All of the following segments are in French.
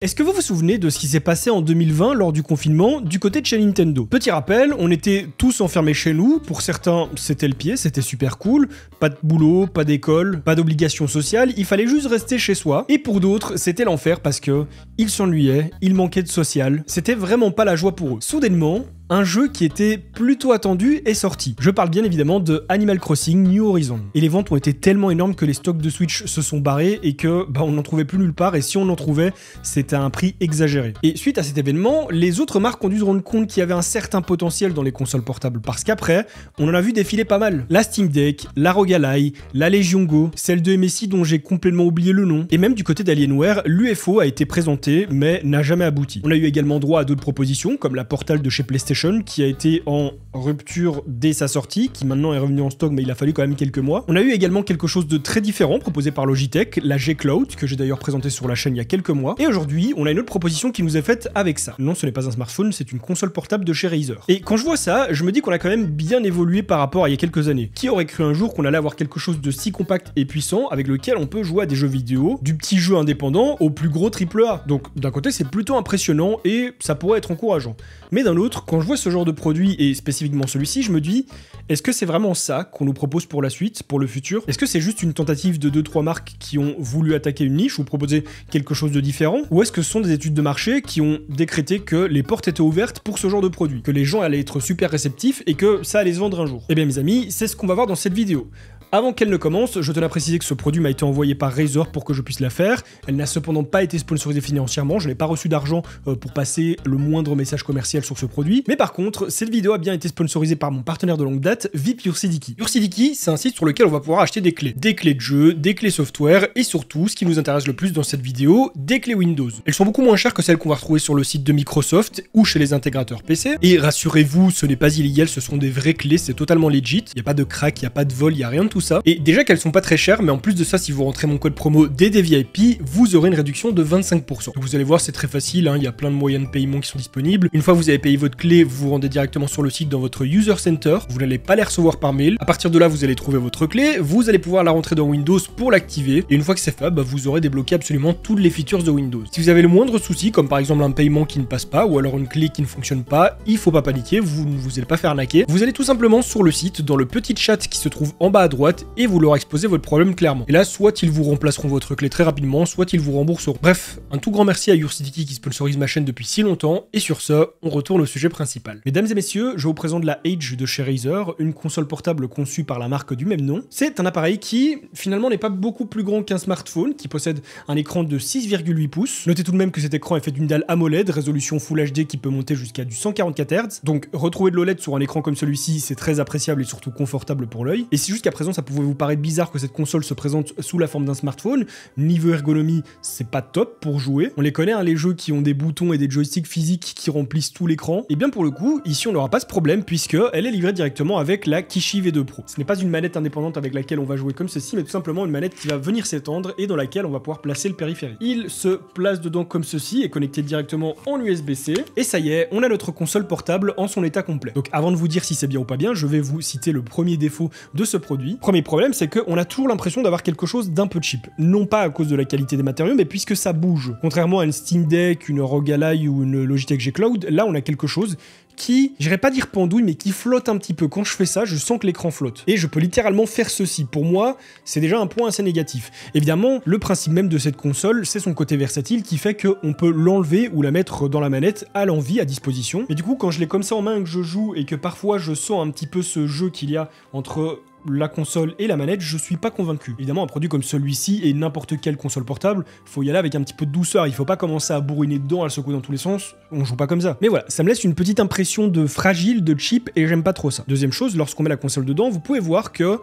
Est-ce que vous vous souvenez de ce qui s'est passé en 2020 lors du confinement du côté de chez Nintendo? Petit rappel, on était tous enfermés chez nous, pour certains c'était le pied, c'était super cool, pas de boulot, pas d'école, pas d'obligation sociale, il fallait juste rester chez soi, et pour d'autres c'était l'enfer parce que ils s'ennuyaient, ils manquaient de social, c'était vraiment pas la joie pour eux. Soudainement, un jeu qui était plutôt attendu est sorti. Je parle bien évidemment de Animal Crossing New Horizons. Et les ventes ont été tellement énormes que les stocks de Switch se sont barrés et que on n'en trouvait plus nulle part, et si on en trouvait, c'était à un prix exagéré. Et suite à cet événement, les autres marques ont dû se rendre compte qu'il y avait un certain potentiel dans les consoles portables, parce qu'après, on en a vu défiler pas mal. La Steam Deck, la ROG Ally, la Legion Go, celle de MSI dont j'ai complètement oublié le nom, et même du côté d'Alienware, l'UFO a été présenté mais n'a jamais abouti. On a eu également droit à d'autres propositions, comme la Portal de chez PlayStation, qui a été en rupture dès sa sortie, qui maintenant est revenu en stock, mais il a fallu quand même quelques mois. On a eu également quelque chose de très différent proposé par Logitech, la G Cloud, que j'ai d'ailleurs présenté sur la chaîne il y a quelques mois. Et aujourd'hui, on a une autre proposition qui nous est faite avec ça. Non, ce n'est pas un smartphone, c'est une console portable de chez Razer. Et quand je vois ça, je me dis qu'on a quand même bien évolué par rapport à il y a quelques années. Qui aurait cru un jour qu'on allait avoir quelque chose de si compact et puissant avec lequel on peut jouer à des jeux vidéo, du petit jeu indépendant au plus gros AAA. Donc d'un côté, c'est plutôt impressionnant et ça pourrait être encourageant. Mais d'un autre, quand je vois ce genre de produit, et spécifiquement celui-ci, je me dis, est-ce que c'est vraiment ça qu'on nous propose pour la suite, pour le futur? Est-ce que c'est juste une tentative de 2-3 marques qui ont voulu attaquer une niche ou proposer quelque chose de différent? Ou est-ce que ce sont des études de marché qui ont décrété que les portes étaient ouvertes pour ce genre de produit, que les gens allaient être super réceptifs et que ça allait se vendre un jour? Eh bien mes amis, c'est ce qu'on va voir dans cette vidéo. Avant qu'elle ne commence, je tenais à préciser que ce produit m'a été envoyé par Razer pour que je puisse la faire. Elle n'a cependant pas été sponsorisée financièrement, je n'ai pas reçu d'argent pour passer le moindre message commercial sur ce produit. Mais par contre, cette vidéo a bien été sponsorisée par mon partenaire de longue date, VIP Ursidiki. Ursidiki, c'est un site sur lequel on va pouvoir acheter des clés. Des clés de jeu, des clés software et surtout, ce qui nous intéresse le plus dans cette vidéo, des clés Windows. Elles sont beaucoup moins chères que celles qu'on va retrouver sur le site de Microsoft ou chez les intégrateurs PC. Et rassurez-vous, ce n'est pas illégal, ce sont des vraies clés, c'est totalement legit. Il n'y a pas de crack, il n'y a pas de vol, il n'y a rien de tout ça. Et déjà qu'elles sont pas très chères, mais en plus de ça, si vous rentrez mon code promo DDVIP, vous aurez une réduction de 25%. Donc vous allez voir, c'est très facile, il y a plein de moyens de paiement qui sont disponibles. Une fois que vous avez payé votre clé, vous vous rendez directement sur le site dans votre User Center. Vous n'allez pas les recevoir par mail. À partir de là, vous allez trouver votre clé, vous allez pouvoir la rentrer dans Windows pour l'activer. Et une fois que c'est fait, vous aurez débloqué absolument toutes les features de Windows. Si vous avez le moindre souci, comme par exemple un paiement qui ne passe pas, ou alors une clé qui ne fonctionne pas, il faut pas paniquer, vous ne vous allez pas faire arnaquer. Vous allez tout simplement sur le site, dans le petit chat qui se trouve en bas à droite, et vous leur exposez votre problème clairement. Et là, soit ils vous remplaceront votre clé très rapidement, soit ils vous rembourseront. Bref, un tout grand merci à Ursidiki qui sponsorise ma chaîne depuis si longtemps, et sur ce, on retourne au sujet principal. Mesdames et messieurs, je vous présente la Edge de chez Razer, une console portable conçue par la marque du même nom. C'est un appareil qui, finalement, n'est pas beaucoup plus grand qu'un smartphone, qui possède un écran de 6,8 pouces. Notez tout de même que cet écran est fait d'une dalle AMOLED, résolution Full HD qui peut monter jusqu'à du 144 Hz. Donc, retrouver de l'OLED sur un écran comme celui-ci, c'est très appréciable et surtout confortable pour l'œil. Et si jusqu'à présent ça pouvait vous paraître bizarre que cette console se présente sous la forme d'un smartphone, niveau ergonomie, c'est pas top pour jouer. On les connaît, les jeux qui ont des boutons et des joysticks physiques qui remplissent tout l'écran. Et bien pour le coup, ici on n'aura pas ce problème puisque elle est livrée directement avec la Kishi V2 Pro. Ce n'est pas une manette indépendante avec laquelle on va jouer comme ceci, mais tout simplement une manette qui va venir s'étendre et dans laquelle on va pouvoir placer le périphérique. Il se place dedans comme ceci, est connecté directement en USB-C, et ça y est, on a notre console portable en son état complet. Donc avant de vous dire si c'est bien ou pas bien, je vais vous citer le premier défaut de ce produit. Premier problème, c'est qu'on a toujours l'impression d'avoir quelque chose d'un peu cheap. Non pas à cause de la qualité des matériaux, mais puisque ça bouge. Contrairement à une Steam Deck, une ROG Ally ou une Logitech G Cloud, là on a quelque chose qui, j'irais pas dire pendouille, mais qui flotte un petit peu. Quand je fais ça, je sens que l'écran flotte. Et je peux littéralement faire ceci. Pour moi, c'est déjà un point assez négatif. Évidemment, le principe même de cette console, c'est son côté versatile qui fait qu'on peut l'enlever ou la mettre dans la manette à l'envie, à disposition. Mais du coup, quand je l'ai comme ça en main, que je joue et que parfois je sens un petit peu ce jeu qu'il y a entre la console et la manette, je suis pas convaincu. Évidemment, un produit comme celui-ci et n'importe quelle console portable, faut y aller avec un petit peu de douceur, il faut pas commencer à bourriner dedans, à le secouer dans tous les sens, on joue pas comme ça. Mais voilà, ça me laisse une petite impression de fragile, de cheap, et j'aime pas trop ça. Deuxième chose, lorsqu'on met la console dedans, vous pouvez voir que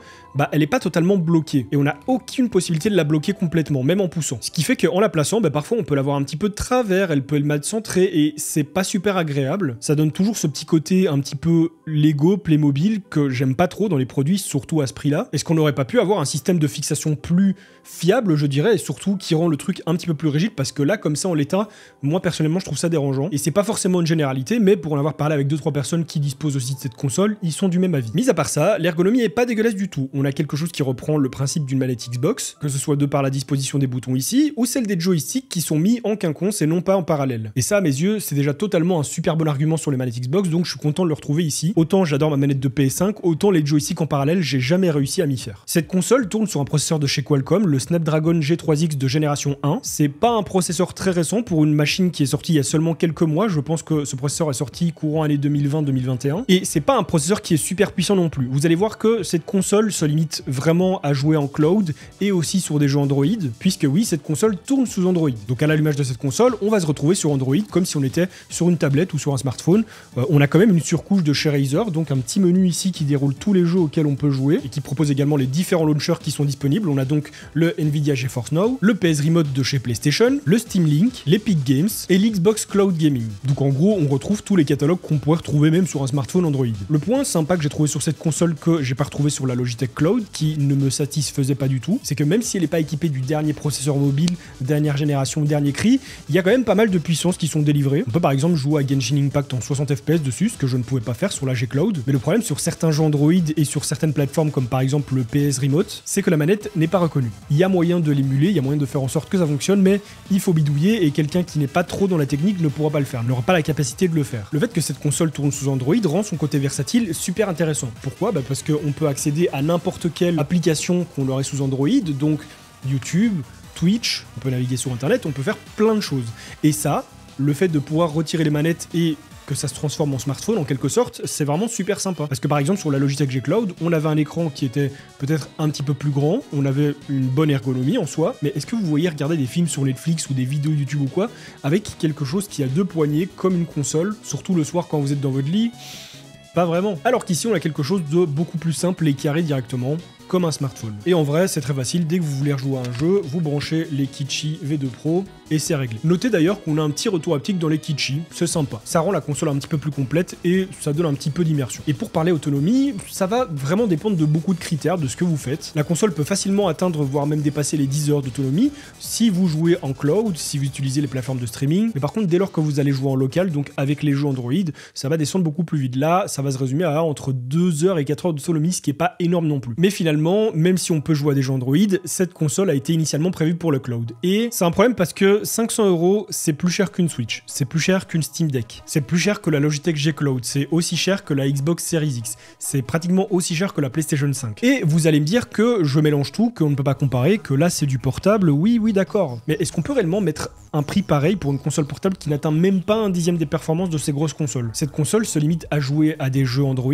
elle est pas totalement bloquée, et on a aucune possibilité de la bloquer complètement, même en poussant. Ce qui fait qu'en la plaçant, parfois on peut l'avoir un petit peu de travers, elle peut être mal centrée, et c'est pas super agréable. Ça donne toujours ce petit côté un petit peu Lego, Playmobil, que j'aime pas trop dans les produits, surtout surtout à ce prix-là. Est-ce qu'on n'aurait pas pu avoir un système de fixation plus fiable, je dirais, et surtout qui rend le truc un petit peu plus rigide, parce que là, comme ça, en l'état, moi personnellement, je trouve ça dérangeant. Et c'est pas forcément une généralité, mais pour en avoir parlé avec 2-3 personnes qui disposent aussi de cette console, ils sont du même avis. Mis à part ça, l'ergonomie est pas dégueulasse du tout. On a quelque chose qui reprend le principe d'une manette Xbox, que ce soit de par la disposition des boutons ici, ou celle des joysticks qui sont mis en quinconce et non pas en parallèle. Et ça, à mes yeux, c'est déjà totalement un super bon argument sur les manettes Xbox, donc je suis content de le retrouver ici. Autant j'adore ma manette de PS5, autant les joysticks en parallèle, j'ai jamais réussi à m'y faire. Cette console tourne sur un processeur de chez Qualcomm, le Snapdragon G3X de génération 1. C'est pas un processeur très récent pour une machine qui est sortie il y a seulement quelques mois. Je pense que ce processeur est sorti courant année 2020-2021. Et c'est pas un processeur qui est super puissant non plus. Vous allez voir que cette console se limite vraiment à jouer en cloud et aussi sur des jeux Android, puisque oui, cette console tourne sous Android. Donc à l'allumage de cette console, on va se retrouver sur Android comme si on était sur une tablette ou sur un smartphone. On a quand même une surcouche de chez Razer, donc un petit menu ici qui déroule tous les jeux auxquels on peut jouer et qui propose également les différents launchers qui sont disponibles. On a donc le Nvidia GeForce Now, le PS Remote de chez PlayStation, le Steam Link, l'Epic Games et l'Xbox Cloud Gaming. Donc en gros, on retrouve tous les catalogues qu'on pourrait retrouver même sur un smartphone Android. Le point sympa que j'ai trouvé sur cette console que j'ai pas retrouvé sur la Logitech Cloud, qui ne me satisfaisait pas du tout, c'est que même si elle n'est pas équipée du dernier processeur mobile, dernière génération, dernier cri, il y a quand même pas mal de puissances qui sont délivrées. On peut par exemple jouer à Genshin Impact en 60 FPS dessus, ce que je ne pouvais pas faire sur la G Cloud. Mais le problème sur certains jeux Android et sur certaines plateformes comme par exemple le PS Remote, c'est que la manette n'est pas reconnue. Il y a moyen de l'émuler, il y a moyen de faire en sorte que ça fonctionne, mais il faut bidouiller et quelqu'un qui n'est pas trop dans la technique ne pourra pas le faire, n'aura pas la capacité de le faire. Le fait que cette console tourne sous Android rend son côté versatile super intéressant. Pourquoi ? Parce qu'on peut accéder à n'importe quelle application qu'on aurait sous Android, donc YouTube, Twitch, on peut naviguer sur internet, on peut faire plein de choses. Et ça, le fait de pouvoir retirer les manettes et que ça se transforme en smartphone en quelque sorte, c'est vraiment super sympa. Parce que par exemple sur la Logitech G Cloud, on avait un écran qui était peut-être un petit peu plus grand, on avait une bonne ergonomie en soi, mais est-ce que vous voyez regarder des films sur Netflix ou des vidéos YouTube ou quoi, avec quelque chose qui a 2 poignées comme une console, surtout le soir quand vous êtes dans votre lit ? Pas vraiment. Alors qu'ici on a quelque chose de beaucoup plus simple et carré directement, comme un smartphone. Et en vrai, c'est très facile, dès que vous voulez rejouer à un jeu, vous branchez les Kichi V2 Pro et c'est réglé. Notez d'ailleurs qu'on a un petit retour haptique dans les Kichi, c'est sympa. Ça rend la console un petit peu plus complète et ça donne un petit peu d'immersion. Et pour parler autonomie, ça va vraiment dépendre de beaucoup de critères, de ce que vous faites. La console peut facilement atteindre, voire même dépasser les 10 heures d'autonomie si vous jouez en cloud, si vous utilisez les plateformes de streaming. Mais par contre, dès lors que vous allez jouer en local, donc avec les jeux Android, ça va descendre beaucoup plus vite. Là, ça va se résumer à entre 2 heures et 4 heures d'autonomie, ce qui est pas énorme non plus. Mais finalement, même si on peut jouer à des jeux Android, cette console a été initialement prévue pour le cloud. Et c'est un problème parce que 500 €, c'est plus cher qu'une Switch, c'est plus cher qu'une Steam Deck, c'est plus cher que la Logitech G Cloud, c'est aussi cher que la Xbox Series X, c'est pratiquement aussi cher que la PlayStation 5. Et vous allez me dire que je mélange tout, qu'on ne peut pas comparer, que là c'est du portable, oui d'accord. Mais est-ce qu'on peut réellement mettre un prix pareil pour une console portable qui n'atteint même pas un dixième des performances de ces grosses consoles? Cette console se limite à jouer à des jeux Android,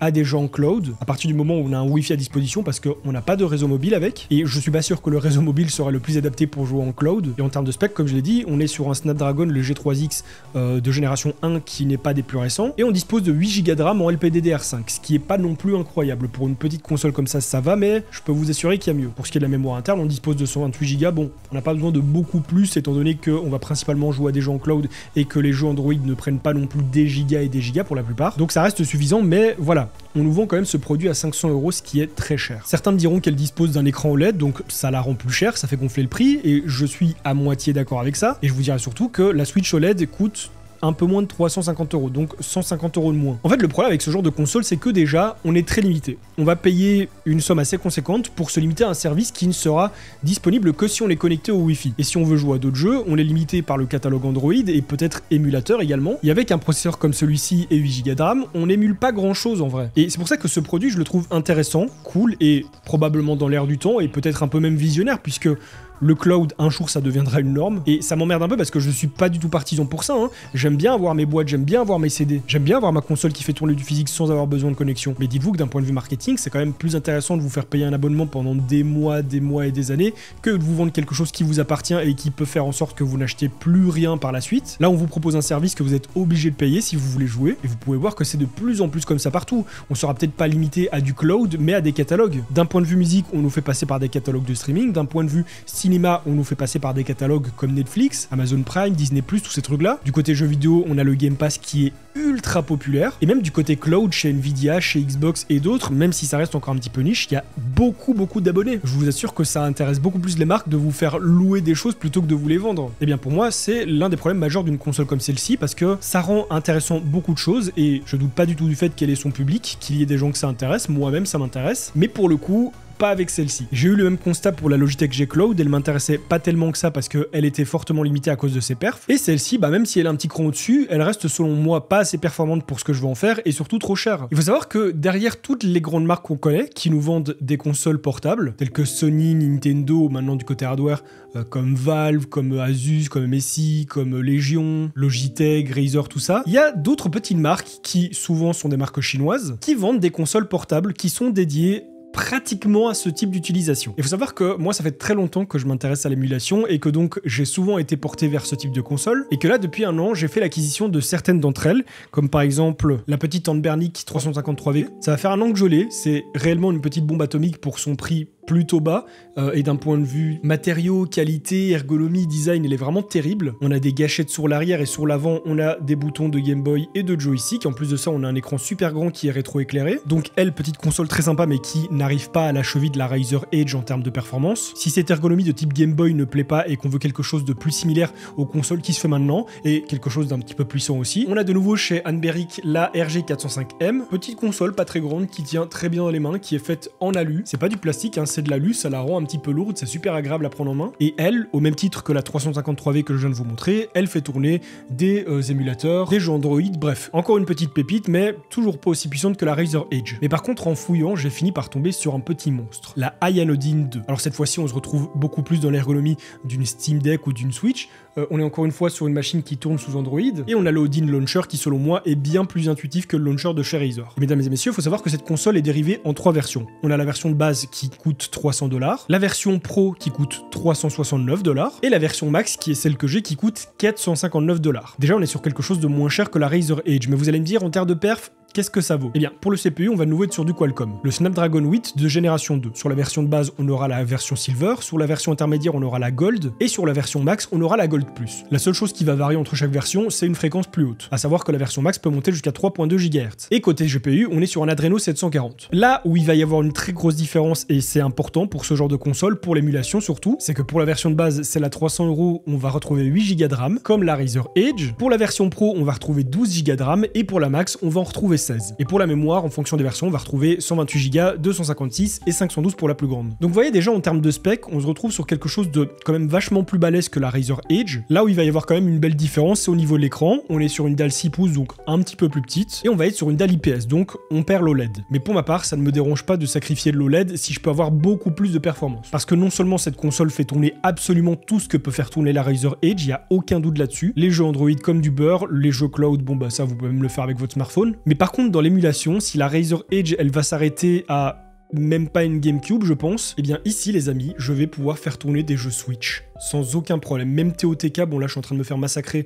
à des jeux en cloud, à partir du moment où on a un Wi-Fi à disposition, parce qu'on n'a pas de réseau mobile avec, et je suis pas sûr que le réseau mobile sera le plus adapté pour jouer en cloud. Et en termes de spec, comme je l'ai dit, on est sur un Snapdragon, le G3X de génération 1 qui n'est pas des plus récents, et on dispose de 8 Go de RAM en LPDDR5, ce qui est pas non plus incroyable. Pour une petite console comme ça va, mais je peux vous assurer qu'il y a mieux. Pour ce qui est de la mémoire interne, on dispose de 128 Go, bon, on n'a pas besoin de beaucoup plus, étant donné qu'on va principalement jouer à des jeux en cloud, et que les jeux Android ne prennent pas non plus des gigas et des gigas pour la plupart, donc ça reste suffisant, mais voilà, on nous vend quand même ce produit à 500 €, ce qui est très cher. Certains me diront qu'elle dispose d'un écran OLED, donc ça la rend plus chère, ça fait gonfler le prix, et je suis à moitié d'accord avec ça, et je vous dirais surtout que la Switch OLED coûte un peu moins de 350 €, donc 150 € de moins. En fait, le problème avec ce genre de console, c'est que déjà, on est très limité. On va payer une somme assez conséquente pour se limiter à un service qui ne sera disponible que si on est connecté au Wi-Fi. Et si on veut jouer à d'autres jeux, on est limité par le catalogue Android et peut-être émulateur également. Et avec un processeur comme celui-ci et 8 Go de RAM, on n'émule pas grand-chose en vrai. Et c'est pour ça que ce produit, je le trouve intéressant, cool et probablement dans l'air du temps et peut-être un peu même visionnaire, puisque le cloud, un jour, ça deviendra une norme. Et ça m'emmerde un peu parce que je suis pas du tout partisan pour ça. J'aime bien avoir mes boîtes, j'aime bien avoir mes CD, j'aime bien avoir ma console qui fait tourner du physique sans avoir besoin de connexion. Mais dites-vous que d'un point de vue marketing, c'est quand même plus intéressant de vous faire payer un abonnement pendant des mois et des années que de vous vendre quelque chose qui vous appartient et qui peut faire en sorte que vous n'achetez plus rien par la suite. Là, on vous propose un service que vous êtes obligé de payer si vous voulez jouer. Et vous pouvez voir que c'est de plus en plus comme ça partout. On sera peut-être pas limité à du cloud, mais à des catalogues. D'un point de vue musique, on nous fait passer par des catalogues de streaming. D'un point de vue cinéma, on nous fait passer par des catalogues comme Netflix, Amazon Prime, Disney+, tous ces trucs-là. Du côté jeux vidéo, on a le Game Pass qui est ultra populaire. Et même du côté cloud, chez Nvidia, chez Xbox et d'autres, même si ça reste encore un petit peu niche, il y a beaucoup d'abonnés. Je vous assure que ça intéresse beaucoup plus les marques de vous faire louer des choses plutôt que de vous les vendre. Et bien pour moi, c'est l'un des problèmes majeurs d'une console comme celle-ci, parce que ça rend intéressant beaucoup de choses, et je doute pas du tout du fait qu'elle ait son public, qu'il y ait des gens que ça intéresse, moi-même ça m'intéresse, mais pour le coup, pas avec celle-ci. J'ai eu le même constat pour la Logitech G Cloud, elle m'intéressait pas tellement que ça parce qu'elle était fortement limitée à cause de ses perfs. Et celle-ci, même si elle a un petit cran au-dessus, elle reste selon moi pas assez performante pour ce que je veux en faire et surtout trop chère. Il faut savoir que derrière toutes les grandes marques qu'on connaît, qui nous vendent des consoles portables, telles que Sony, Nintendo, maintenant du côté hardware, comme Valve, comme Asus, comme MSI, comme Legion, Logitech, Razer, tout ça, il y a d'autres petites marques qui souvent sont des marques chinoises, qui vendent des consoles portables qui sont dédiées pratiquement à ce type d'utilisation. Il faut savoir que moi ça fait très longtemps que je m'intéresse à l'émulation et que donc j'ai souvent été porté vers ce type de console et que là depuis un an j'ai fait l'acquisition de certaines d'entre elles, comme par exemple la petite Anbernic 353V. Ça va faire un an que je l'ai, c'est réellement une petite bombe atomique pour son prix plutôt bas et d'un point de vue matériaux, qualité, ergonomie, design, elle est vraiment terrible. On a des gâchettes sur l'arrière et sur l'avant, on a des boutons de Game Boy et de joystick. En plus de ça, on a un écran super grand qui est rétro-éclairé. Donc elle, petite console très sympa mais qui n'arrive pas à la cheville de la Razer Edge en termes de performance. Si cette ergonomie de type Game Boy ne plaît pas et qu'on veut quelque chose de plus similaire aux consoles qui se fait maintenant et quelque chose d'un petit peu puissant aussi, on a de nouveau chez Anbernic la RG405M, petite console pas très grande qui tient très bien dans les mains, qui est faite en alu. C'est pas du plastique, c'est de l'alu, ça la rend un petit peu lourde, c'est super agréable à prendre en main. Et elle, au même titre que la 353V que je viens de vous montrer, elle fait tourner des émulateurs, des jeux Android, bref, encore une petite pépite, mais toujours pas aussi puissante que la Razer Edge. Mais par contre, en fouillant, j'ai fini par tomber sur un petit monstre, la Ionodine 2. Alors cette fois-ci, on se retrouve beaucoup plus dans l'ergonomie d'une Steam Deck ou d'une Switch. On est encore une fois sur une machine qui tourne sous Android, et on a le Odin Launcher qui, selon moi, est bien plus intuitif que le launcher de chez Razer. Et mesdames et messieurs, il faut savoir que cette console est dérivée en 3 versions. On a la version de base qui coûte $300, la version Pro qui coûte $369, et la version Max qui est celle que j'ai qui coûte $459. Déjà, on est sur quelque chose de moins cher que la Razer Edge, mais vous allez me dire, en termes de perf, qu'est-ce que ça vaut? Eh bien, pour le CPU, on va de nouveau être sur du Qualcomm. Le Snapdragon 8 de génération 2. Sur la version de base, on aura la version Silver, sur la version intermédiaire, on aura la Gold, et sur la version Max, on aura la Gold Plus. La seule chose qui va varier entre chaque version, c'est une fréquence plus haute. À savoir que la version Max peut monter jusqu'à 3.2 GHz. Et côté GPU, on est sur un Adreno 740. Là où il va y avoir une très grosse différence, et c'est important pour ce genre de console, pour l'émulation surtout, c'est que pour la version de base, c'est la 300€, on va retrouver 8 Go de RAM, comme la Razer Edge. Pour la version Pro, on va retrouver 12 Go de RAM, et pour la Max, on va en retrouver 16. Et pour la mémoire, en fonction des versions, on va retrouver 128 Go, 256 et 512 pour la plus grande. Donc vous voyez déjà en termes de spec, on se retrouve sur quelque chose de quand même vachement plus balèze que la Razer Edge. Là où il va y avoir quand même une belle différence, c'est au niveau de l'écran. On est sur une dalle 6 pouces, donc un petit peu plus petite, et on va être sur une dalle IPS, donc on perd l'OLED. Mais pour ma part, ça ne me dérange pas de sacrifier de l'OLED si je peux avoir beaucoup plus de performance. Parce que non seulement cette console fait tourner absolument tout ce que peut faire tourner la Razer Edge, il n'y a aucun doute là-dessus. Les jeux Android comme du beurre, les jeux cloud, bon bah ça vous pouvez même le faire avec votre smartphone. Mais par contre, dans l'émulation, si la Razer Edge, elle va s'arrêter à même pas une GameCube, je pense, et bien ici, les amis, je vais pouvoir faire tourner des jeux Switch sans aucun problème. Même TOTK, bon là, je suis en train de me faire massacrer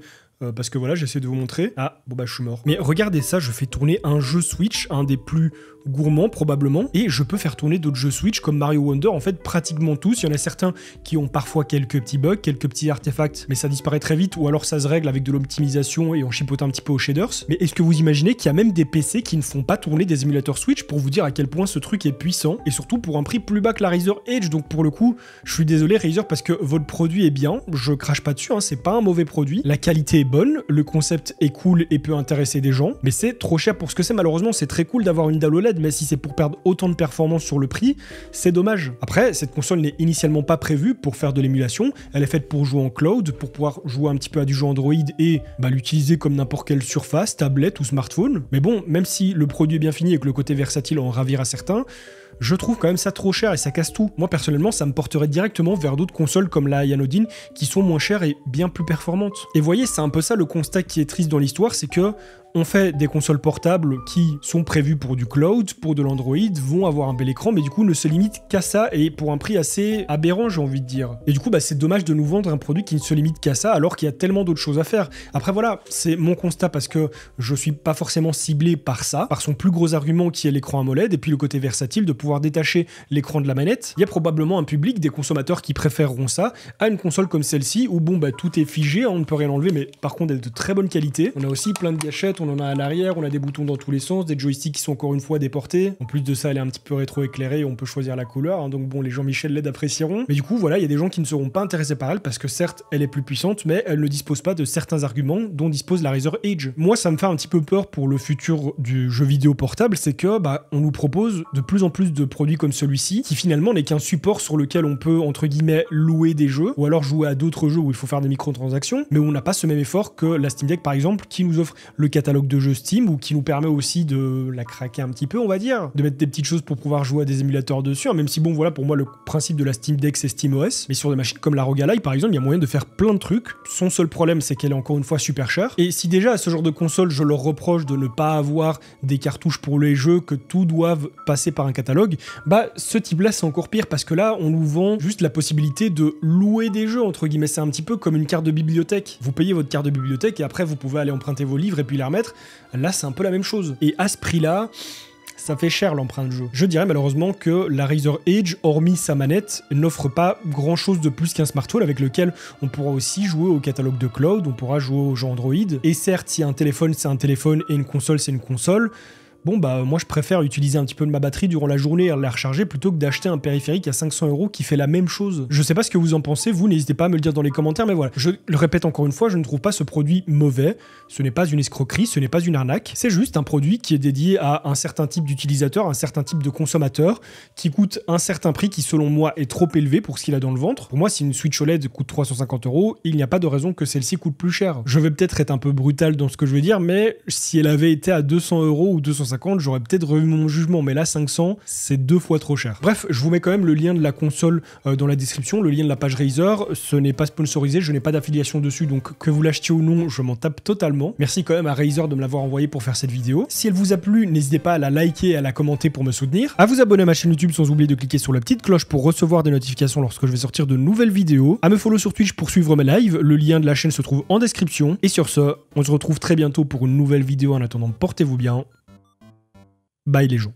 parce que voilà, j'essaie de vous montrer. Ah, bon bah je suis mort. Mais regardez ça, je fais tourner un jeu Switch, un des plus gourmands probablement, et je peux faire tourner d'autres jeux Switch comme Mario Wonder, en fait pratiquement tous. Il y en a certains qui ont parfois quelques petits bugs, quelques petits artefacts, mais ça disparaît très vite, ou alors ça se règle avec de l'optimisation et en chipotant un petit peu aux shaders. Mais est-ce que vous imaginez qu'il y a même des PC qui ne font pas tourner des émulateurs Switch, pour vous dire à quel point ce truc est puissant, et surtout pour un prix plus bas que la Razer Edge. Donc pour le coup, je suis désolé Razer, parce que votre produit est bien, je crache pas dessus, hein, c'est pas un mauvais produit, la qualité est bonne, le concept est cool et peut intéresser des gens, mais c'est trop cher pour ce que c'est. Malheureusement, c'est très cool d'avoir une dalle OLED, mais si c'est pour perdre autant de performance sur le prix, c'est dommage. Après, cette console n'est initialement pas prévue pour faire de l'émulation, elle est faite pour jouer en cloud, pour pouvoir jouer un petit peu à du jeu Android et l'utiliser comme n'importe quelle surface, tablette ou smartphone. Mais bon, même si le produit est bien fini et que le côté versatile en ravira certains, je trouve quand même ça trop cher et ça casse tout. Moi personnellement, ça me porterait directement vers d'autres consoles comme la Ionodine qui sont moins chères et bien plus performantes. Et voyez, c'est un peu ça le constat qui est triste dans l'histoire, c'est que on fait des consoles portables qui sont prévues pour du cloud, pour de l'Android, vont avoir un bel écran, mais du coup ne se limitent qu'à ça et pour un prix assez aberrant, j'ai envie de dire. Et du coup, c'est dommage de nous vendre un produit qui ne se limite qu'à ça, alors qu'il y a tellement d'autres choses à faire. Après voilà, c'est mon constat parce que je suis pas forcément ciblé par ça, par son plus gros argument qui est l'écran AMOLED et puis le côté versatile de pouvoir détacher l'écran de la manette. Il y a probablement un public, des consommateurs qui préféreront ça à une console comme celle-ci où bon tout est figé, on ne peut rien enlever, mais par contre elle est de très bonne qualité. On a aussi plein de gâchettes, on en a à l'arrière, on a des boutons dans tous les sens, des joysticks qui sont encore une fois déportés. En plus de ça, elle est un petit peu rétro-éclairée, on peut choisir la couleur, hein, donc bon, les Jean-Michel LED apprécieront. Mais du coup, voilà, il y a des gens qui ne seront pas intéressés par elle parce que certes, elle est plus puissante, mais elle ne dispose pas de certains arguments dont dispose la Razer Edge. Moi, ça me fait un petit peu peur pour le futur du jeu vidéo portable, c'est que on nous propose de plus en plus de produits comme celui-ci, qui finalement n'est qu'un support sur lequel on peut, entre guillemets, louer des jeux, ou alors jouer à d'autres jeux où il faut faire des microtransactions, mais où on n'a pas ce même effort que la Steam Deck, par exemple, qui nous offre le catalogue de jeux Steam, ou qui nous permet aussi de la craquer un petit peu, on va dire, de mettre des petites choses pour pouvoir jouer à des émulateurs dessus, hein, même si bon, voilà, pour moi, le principe de la Steam Deck, c'est SteamOS, mais sur des machines comme la ROG Ally, par exemple, il y a moyen de faire plein de trucs. Son seul problème, c'est qu'elle est encore une fois super chère, et si déjà à ce genre de console, je leur reproche de ne pas avoir des cartouches pour les jeux, que tout doive passer par un catalogue, ce type-là, c'est encore pire, parce que là, on nous vend juste la possibilité de louer des jeux, entre guillemets. C'est un petit peu comme une carte de bibliothèque. Vous payez votre carte de bibliothèque et après, vous pouvez aller emprunter vos livres et puis les remettre. Là, c'est un peu la même chose. Et à ce prix-là, ça fait cher l'emprunt de jeu. Je dirais malheureusement que la Razer Edge, hormis sa manette, n'offre pas grand chose de plus qu'un smartphone avec lequel on pourra aussi jouer au catalogue de cloud, on pourra jouer aux jeux Android. Et certes, si un téléphone, c'est un téléphone et une console, c'est une console. Bon moi je préfère utiliser un petit peu de ma batterie durant la journée et la recharger plutôt que d'acheter un périphérique à 500 € qui fait la même chose. Je sais pas ce que vous en pensez, vous n'hésitez pas à me le dire dans les commentaires, mais voilà, je le répète encore une fois, je ne trouve pas ce produit mauvais, ce n'est pas une escroquerie, ce n'est pas une arnaque, c'est juste un produit qui est dédié à un certain type d'utilisateur, un certain type de consommateur, qui coûte un certain prix qui selon moi est trop élevé pour ce qu'il a dans le ventre. Pour moi, si une Switch OLED coûte 350 €, il n'y a pas de raison que celle-ci coûte plus cher. Je vais peut-être être un peu brutal dans ce que je vais dire, mais si elle avait été à 200 € ou 250, j'aurais peut-être revu mon jugement, mais là 500, c'est 2 fois trop cher. Bref, je vous mets quand même le lien de la console dans la description, le lien de la page Razer. Ce n'est pas sponsorisé, je n'ai pas d'affiliation dessus, donc que vous l'achetiez ou non, je m'en tape totalement. Merci quand même à Razer de me l'avoir envoyé pour faire cette vidéo. Si elle vous a plu, n'hésitez pas à la liker et à la commenter pour me soutenir, à vous abonner à ma chaîne YouTube sans oublier de cliquer sur la petite cloche pour recevoir des notifications lorsque je vais sortir de nouvelles vidéos, à me follow sur Twitch pour suivre mes lives, le lien de la chaîne se trouve en description, et sur ce, on se retrouve très bientôt pour une nouvelle vidéo. En attendant, portez-vous bien. Bye les gens.